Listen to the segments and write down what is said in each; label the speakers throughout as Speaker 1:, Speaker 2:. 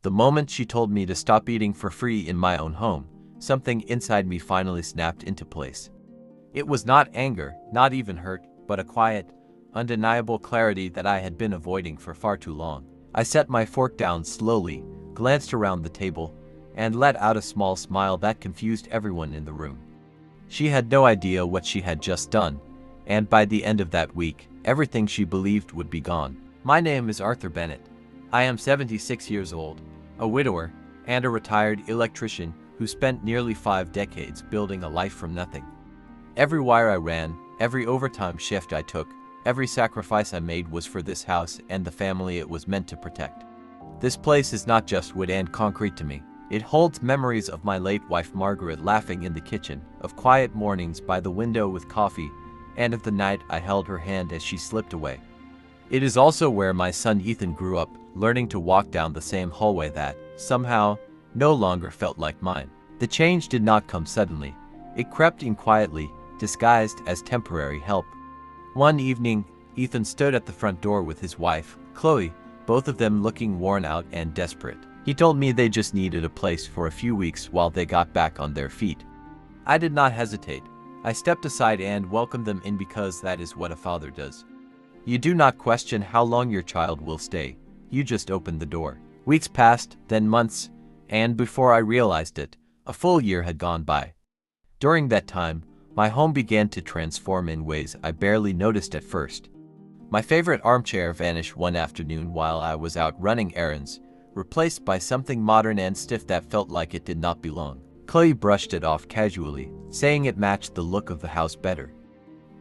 Speaker 1: The moment she told me to stop eating for free in my own home, something inside me finally snapped into place. It was not anger, not even hurt, but a quiet, undeniable clarity that I had been avoiding for far too long. I set my fork down slowly, glanced around the table, and let out a small smile that confused everyone in the room. She had no idea what she had just done, and by the end of that week, everything she believed would be gone. My name is Arthur Bennett. I am 76 years old, a widower, and a retired electrician who spent nearly 5 decades building a life from nothing. Every wire I ran, every overtime shift I took, every sacrifice I made was for this house and the family it was meant to protect. This place is not just wood and concrete to me. It holds memories of my late wife Margaret laughing in the kitchen, of quiet mornings by the window with coffee, and of the night I held her hand as she slipped away. It is also where my son Ethan grew up, learning to walk down the same hallway that, somehow, no longer felt like mine. The change did not come suddenly. It crept in quietly, disguised as temporary help. One evening, Ethan stood at the front door with his wife, Chloe, both of them looking worn out and desperate. He told me they just needed a place for a few weeks while they got back on their feet. I did not hesitate. I stepped aside and welcomed them in because that is what a father does. You do not question how long your child will stay. You just open the door. Weeks passed, then months, and before I realized it, a full year had gone by. During that time, my home began to transform in ways I barely noticed at first. My favorite armchair vanished one afternoon while I was out running errands, replaced by something modern and stiff that felt like it did not belong. Chloe brushed it off casually, saying it matched the look of the house better.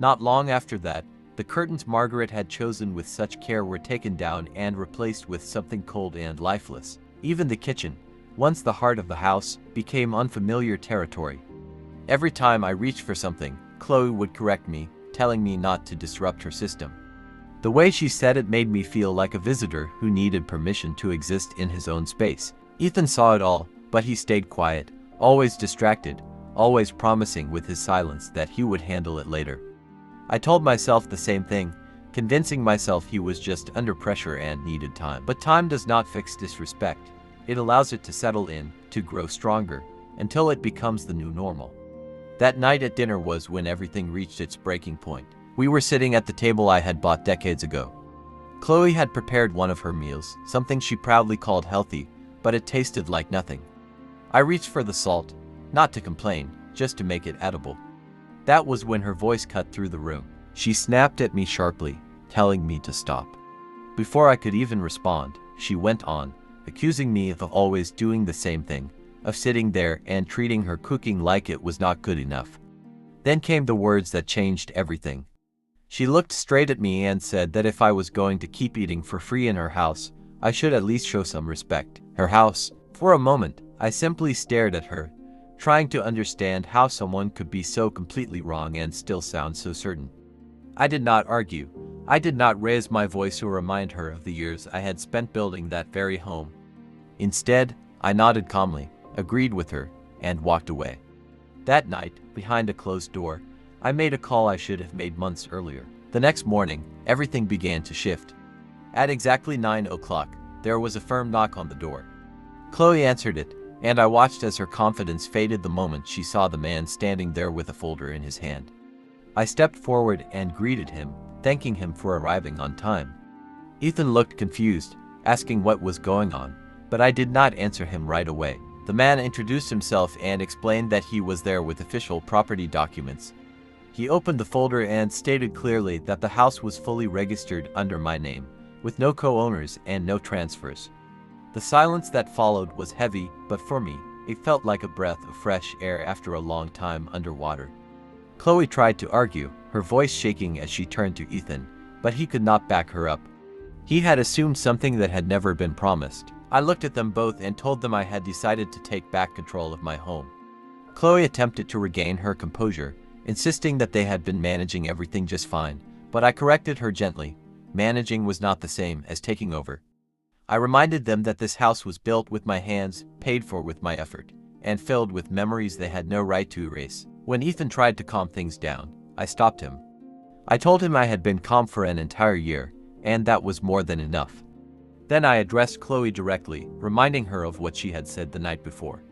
Speaker 1: Not long after that, the curtains Margaret had chosen with such care were taken down and replaced with something cold and lifeless. Even the kitchen, once the heart of the house, became unfamiliar territory. Every time I reached for something, Chloe would correct me, telling me not to disrupt her system. The way she said it made me feel like a visitor who needed permission to exist in his own space. Ethan saw it all, but he stayed quiet, always distracted, always promising with his silence that he would handle it later. I told myself the same thing, convincing myself he was just under pressure and needed time. But time does not fix disrespect. It allows it to settle in, to grow stronger, until it becomes the new normal. That night at dinner was when everything reached its breaking point. We were sitting at the table I had bought decades ago. Chloe had prepared one of her meals, something she proudly called healthy, but it tasted like nothing. I reached for the salt, not to complain, just to make it edible. That was when her voice cut through the room. She snapped at me sharply, telling me to stop. Before I could even respond, she went on, accusing me of always doing the same thing, of sitting there and treating her cooking like it was not good enough. Then came the words that changed everything. She looked straight at me and said that if I was going to keep eating for free in her house, I should at least show some respect. Her house. For a moment, I simply stared at her, trying to understand how someone could be so completely wrong and still sound so certain. I did not argue. I did not raise my voice or remind her of the years I had spent building that very home. Instead, I nodded calmly, agreed with her, and walked away. That night, behind a closed door, I made a call I should have made months earlier. The next morning, everything began to shift. At exactly 9 o'clock, there was a firm knock on the door. Chloe answered it, and I watched as her confidence faded the moment she saw the man standing there with a folder in his hand. I stepped forward and greeted him, thanking him for arriving on time. Ethan looked confused, asking what was going on, but I did not answer him right away. The man introduced himself and explained that he was there with official property documents. He opened the folder and stated clearly that the house was fully registered under my name, with no co-owners and no transfers. The silence that followed was heavy, but for me, it felt like a breath of fresh air after a long time underwater. Chloe tried to argue, her voice shaking as she turned to Ethan, but he could not back her up. He had assumed something that had never been promised. I looked at them both and told them I had decided to take back control of my home. Chloe attempted to regain her composure, insisting that they had been managing everything just fine, but I corrected her gently. Managing was not the same as taking over. I reminded them that this house was built with my hands, paid for with my effort, and filled with memories they had no right to erase. When Ethan tried to calm things down, I stopped him. I told him I had been calm for an entire year, and that was more than enough. Then I addressed Chloe directly, reminding her of what she had said the night before.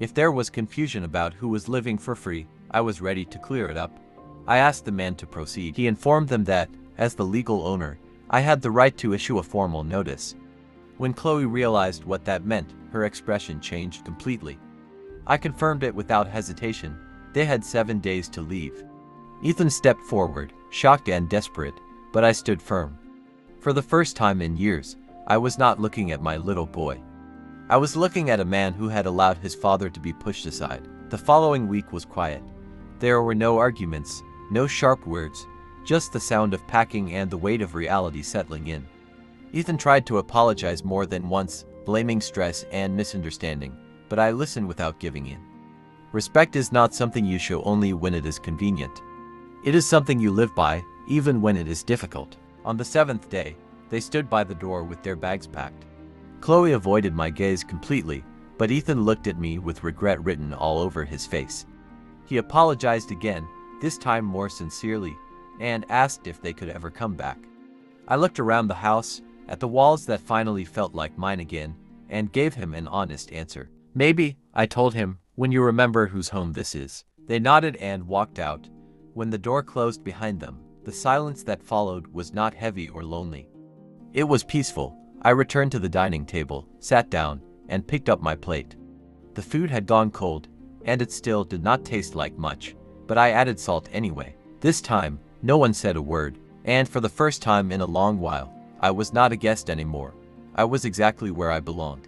Speaker 1: If there was confusion about who was living for free, I was ready to clear it up. I asked the man to proceed. He informed them that, as the legal owner, I had the right to issue a formal notice. When Chloe realized what that meant, her expression changed completely. I confirmed it without hesitation. They had 7 days to leave. Ethan stepped forward, shocked and desperate, but I stood firm. For the first time in years, I was not looking at my little boy. I was looking at a man who had allowed his father to be pushed aside. The following week was quiet. There were no arguments, no sharp words, just the sound of packing and the weight of reality settling in. Ethan tried to apologize more than once, blaming stress and misunderstanding, but I listened without giving in. Respect is not something you show only when it is convenient. It is something you live by, even when it is difficult. On the 7th day, they stood by the door with their bags packed. Chloe avoided my gaze completely, but Ethan looked at me with regret written all over his face. He apologized again, this time more sincerely, and asked if they could ever come back. I looked around the house, at the walls that finally felt like mine again, and gave him an honest answer. Maybe, I told him, when you remember whose home this is. They nodded and walked out. When the door closed behind them, the silence that followed was not heavy or lonely. It was peaceful. I returned to the dining table, sat down, and picked up my plate. The food had gone cold, and it still did not taste like much, but I added salt anyway. This time, no one said a word, and for the first time in a long while, I was not a guest anymore. I was exactly where I belonged.